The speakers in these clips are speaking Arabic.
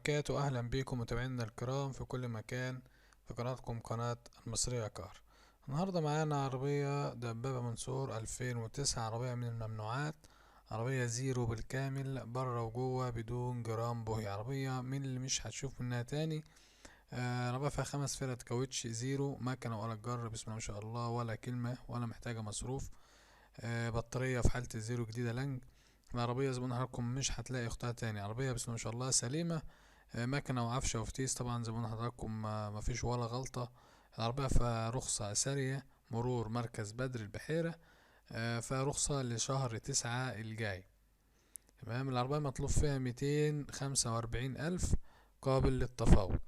وبركاته. أهلا بكم متابعينا الكرام في كل مكان في قناتكم قناة المصرية كار. النهاردة معانا عربية دبابة منصور 2009، عربية من الممنوعات، عربية زيرو بالكامل بره وجوه بدون جرام بوهي، عربية من اللي مش هتشوف منها تاني. عربية فيها 5 فرد كاوتش زيرو، مكنة ولا جر، بسم الله ما شاء الله، ولا كلمة ولا محتاجة مصروف. بطارية في حالة الزيرو جديدة لنج. العربية زي ما قلنا لحضراتكم مش هتلاقي اختها تاني، عربية بسم الله ما شاء الله سليمة. مكنة وعفشة وفتيس، طبعا زي ما قلنا لحضراتكم مفيش ولا غلطة. العربية فيها رخصة سارية مرور مركز بدر البحيرة، فيها رخصة لشهر 9 الجاي. تمام. العربية مطلوب فيها 245,000 قابل للتفاوض،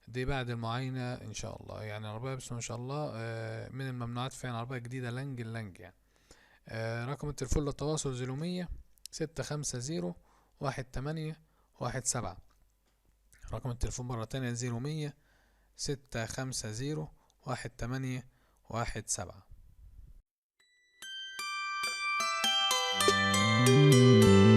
دي بعد المعاينة ان شاء الله. يعني العربية بسم الله ما شاء الله من الممنوعات فعلا، عربية جديدة لنج يعني. رقم التليفون للتواصل 0100 650 1817. رقم التليفون مرة تانية 0100 650 1817.